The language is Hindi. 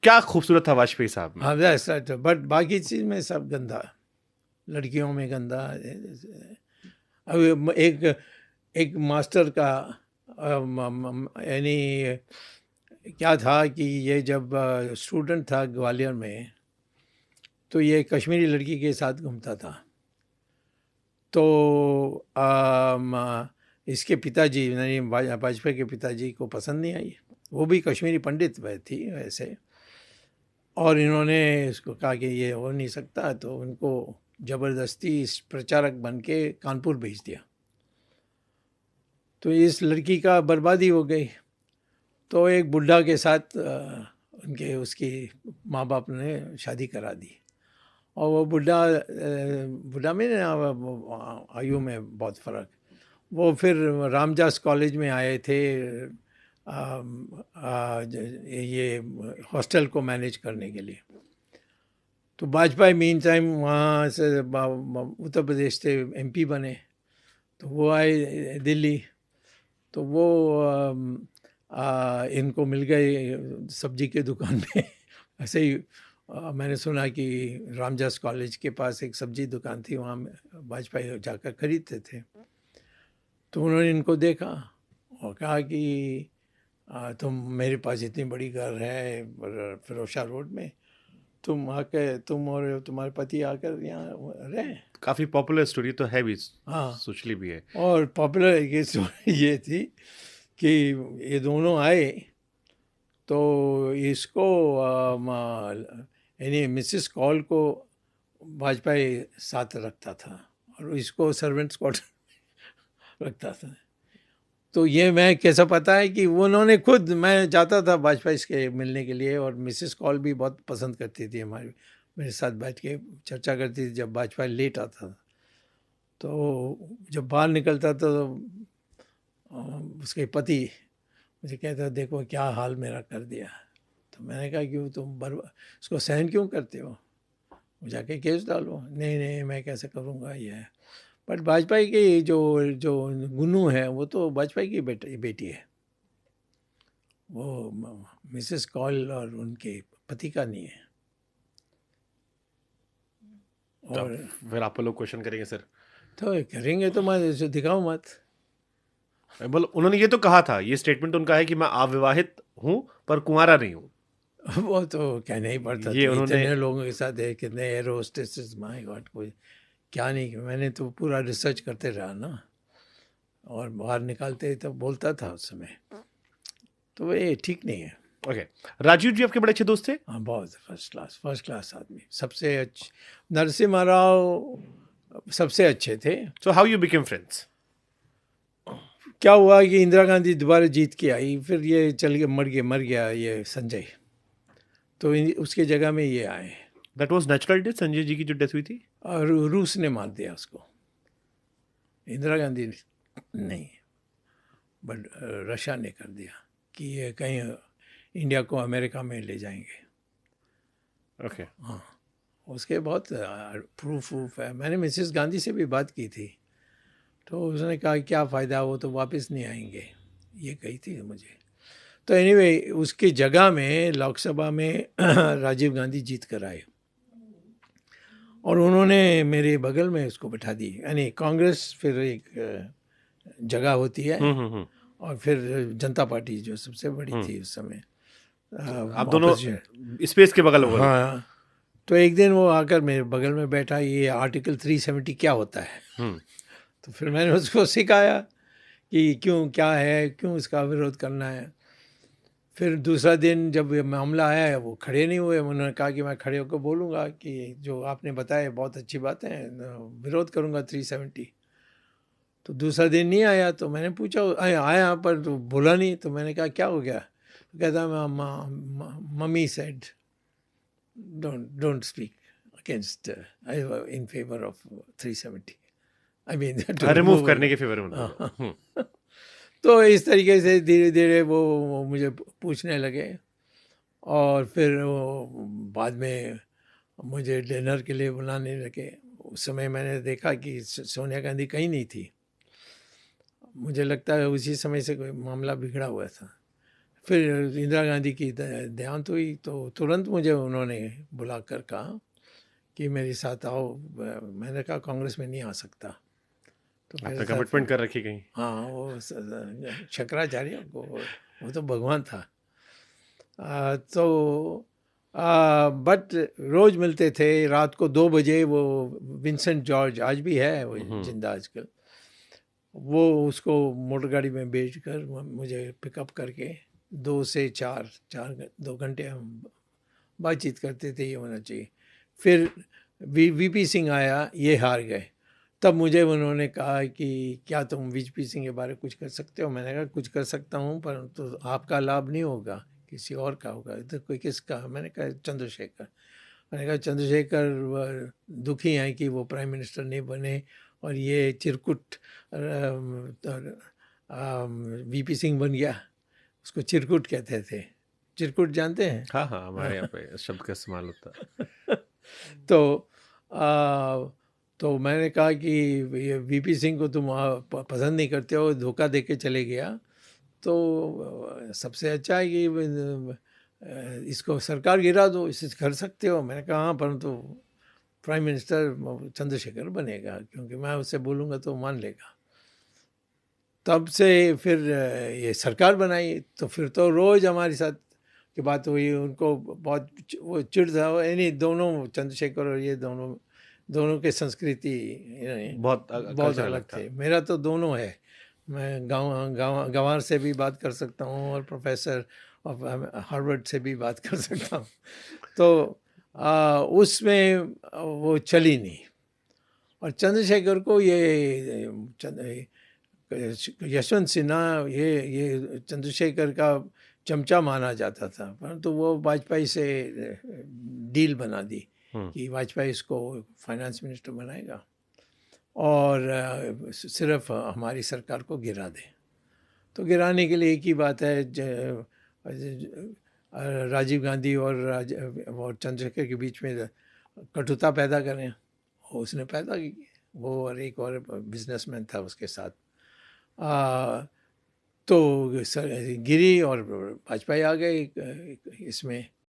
क्या खूबसूरत था वाजपेयी साहब में। हाँ दैट्स राइट, बट बाकी चीज़ में सब गंदा, लड़कियों में गंदा। अब एक मास्टर का यानी क्या था कि ये जब स्टूडेंट था ग्वालियर में, तो ये कश्मीरी लड़की के साथ घूमता था। तो इसके पिताजी यानी वाजपेयी के पिताजी को पसंद नहीं आई। वो भी कश्मीरी पंडित थी वैसे, और इन्होंने इसको कहा कि ये हो नहीं सकता, तो उनको ज़बरदस्ती इस प्रचारक बन के कानपुर भेज दिया। तो इस लड़की का बर्बादी हो गई। तो एक बुढ़ा के साथ उनके उसकी माँ बाप ने शादी करा दी। और वो बुढ़ा में ना आयु में बहुत फ़र्क। वो फिर रामदास कॉलेज में आए थे ये हॉस्टल को मैनेज करने के लिए। तो वाजपेयी मीन टाइम वहाँ से उत्तर प्रदेश से एमपी बने, तो वो आए दिल्ली। तो वो इनको मिल गए सब्जी के दुकान में ऐसे ही मैंने सुना कि रामदास कॉलेज के पास एक सब्जी दुकान थी, वहाँ वाजपेयी जाकर खरीदते थे। तो उन्होंने इनको देखा और कहा कि तुम मेरे पास इतनी बड़ी घर है फिरोशा रोड में, तुम आकर तुम और तुम्हारे पति आकर यहाँ रहें। काफी पॉपुलर स्टोरी तो है भी, हाँ, सोचली भी है। और पॉपुलर ये स्टोरी ये थी कि ये दोनों आए, तो इसको यानी मिसेस कॉल को वाजपेयी साथ रखता था और इसको सर्वेंट्स क्वार्टर रखता था। तो ये मैं कैसा पता है कि वो उन्होंने खुद, मैं जाता था वाजपेयी के मिलने के लिए, और मिसेस कॉल भी बहुत पसंद करती थी हमारी, मेरे साथ बैठ के चर्चा करती थी जब वाजपेयी लेट आता था। तो जब बाहर निकलता था तो उसके पति मुझे कहता, देखो क्या हाल मेरा कर दिया। तो मैंने कहा क्यों, तुम उसको सहन क्यों करते हो, वो जाके केस डालो। नहीं नहीं मैं कैसे करूँगा ये है। बट वाजपेयी की जो जो गुन्नू है वो तो वाजपेयी की बेटी है, वो मिसेस कॉल और उनके पति का नहीं है। और फिर आप लोग क्वेश्चन करेंगे सर। तो करेंगे तो मैं दिखाऊँ मत। बोल, उन्होंने ये तो कहा था, ये स्टेटमेंट उनका है कि मैं अविवाहित हूँ पर कुंवारा नहीं हूँ। वो तो कहना ही पड़ता ये था, उन्होंने इतने लोगों के साथ है, कितने एयर होस्टेसेस, माय गॉड, कोई क्या नहीं। मैंने तो पूरा रिसर्च करते रहा ना, और बाहर निकालते तो बोलता था उस समय। तो ये ठीक नहीं है। ओके। राजीव जी आपके बड़े अच्छे दोस्त थे? हाँ बहुत फर्स्ट क्लास आदमी, सबसे अच्छे। नरसिम्हा राव सबसे अच्छे थे। So how you became friends? क्या हुआ कि इंदिरा गांधी दोबारा जीत के आई, फिर ये चल के मर गया ये संजय, तो उसके जगह में ये आए। That was natural death, Sanjay ji की जो डेथ हुई थी? और रूस ने मार दिया उसको, इंदिरा गांधी नहीं, बट रशिया ने कर दिया कि ये कहीं इंडिया को अमेरिका में ले जाएंगे। ओके। हाँ, उसके बहुत प्रूफ है। मैंने मिसेस गांधी से भी बात की थी, तो उसने कहा क्या फ़ायदा, वो तो वापस नहीं आएंगे, ये कही थी मुझे। तो एनीवे उसकी जगह में लोकसभा में राजीव गांधी जीत कर आए, और उन्होंने मेरे बगल में उसको बैठा दी। यानी कांग्रेस फिर एक जगह होती है, और फिर जनता पार्टी जो सबसे बड़ी थी उस समय, आप दोनों स्पेस के बगल बगल। हाँ, तो एक दिन वो आकर मेरे बगल में बैठा, ये आर्टिकल 370 क्या होता है। तो फिर मैंने उसको सिखाया कि क्यों, क्या है, क्यों इसका विरोध करना है। फिर दूसरा दिन जब ये मामला आया है, वो खड़े नहीं हुए। उन्होंने कहा कि मैं खड़े होकर बोलूँगा कि जो आपने बताया बहुत अच्छी बात है, विरोध करूँगा 370। तो दूसरा दिन नहीं आया, तो मैंने पूछा, आया पर तो बोला नहीं। तो मैंने कहा क्या हो गया, तो कहता mummy said don't speak against in favour of 370, I mean remove करने के फेवर में। तो इस तरीके से धीरे धीरे वो मुझे पूछने लगे, और फिर वो बाद में मुझे डिनर के लिए बुलाने लगे। उस समय मैंने देखा कि सोनिया गांधी कहीं नहीं थी। मुझे लगता है उसी समय से कोई मामला बिगड़ा हुआ था। फिर इंदिरा गांधी की देहांत हुई तो तुरंत मुझे उन्होंने बुलाकर कहा कि मेरे साथ आओ। मैंने कहा कांग्रेस में नहीं आ सकता। तो मेरे आपने साथ कमिटमेंट कर रखी कहीं? हाँ, वो शंकराचार्य को, वो तो भगवान था। तो बट रोज मिलते थे रात को 2 बजे। वो विंसेंट जॉर्ज आज भी है, वो जिंदा आजकल, वो उसको मोटर गाड़ी में भेज कर मुझे पिकअप करके 2 से 4 2 घंटे हम बातचीत करते थे, ये होना चाहिए। फिर वीपी सिंह आया, ये हार गए। तब मुझे उन्होंने कहा कि क्या तुम वीपी सिंह के बारे में कुछ कर सकते हो? मैंने कहा कुछ कर सकता हूँ, पर तो आपका लाभ नहीं होगा, किसी और का होगा। तो कोई किसका? मैंने कहा चंद्रशेखर। मैंने कहा चंद्रशेखर दुखी हैं कि वो प्राइम मिनिस्टर नहीं बने, और ये चिरकुट वीपी सिंह बन गया। उसको चिरकुट कहते थे। चिरकुट जानते हैं? हाँ हाँ, हमारे यहाँ पे इस शब्द का इस्तेमाल होता है। तो तो मैंने कहा कि ये वीपी सिंह को तुम पसंद नहीं करते हो, धोखा दे के चले गया, तो सबसे अच्छा है कि इसको सरकार गिरा दो, इसे कर सकते हो। मैंने कहा हाँ, परंतु प्राइम मिनिस्टर चंद्रशेखर बनेगा, क्योंकि मैं उससे बोलूँगा तो मान लेगा। तब से फिर ये सरकार बनाई, तो फिर तो रोज़ हमारे साथ की बात हुई। उनको बहुत वो चिढ़ था, यानी दोनों चंद्रशेखर और ये दोनों के संस्कृति बहुत बहुत कल्चर अलग अलग था। थे। मेरा तो दोनों है, मैं गंवार से भी बात कर सकता हूँ और प्रोफेसर ऑफ हार्वर्ड से भी बात कर सकता हूँ। तो उसमें वो चली नहीं। और चंद्रशेखर को ये यशवंत सिन्हा ये चंद्रशेखर का चमचा माना जाता था, परंतु वो वाजपेयी से डील बना दी कि वाजपेयी इसको फाइनेंस मिनिस्टर बनाएगा और सिर्फ हमारी सरकार को गिरा दे। तो गिराने के लिए एक ही बात है, राजीव गांधी और चंद्रशेखर के बीच में कटुता पैदा करें। उसने पैदा की। वो और एक और बिजनेसमैन था उसके साथ। तो गिरी और वाजपेयी आ गए इसमें।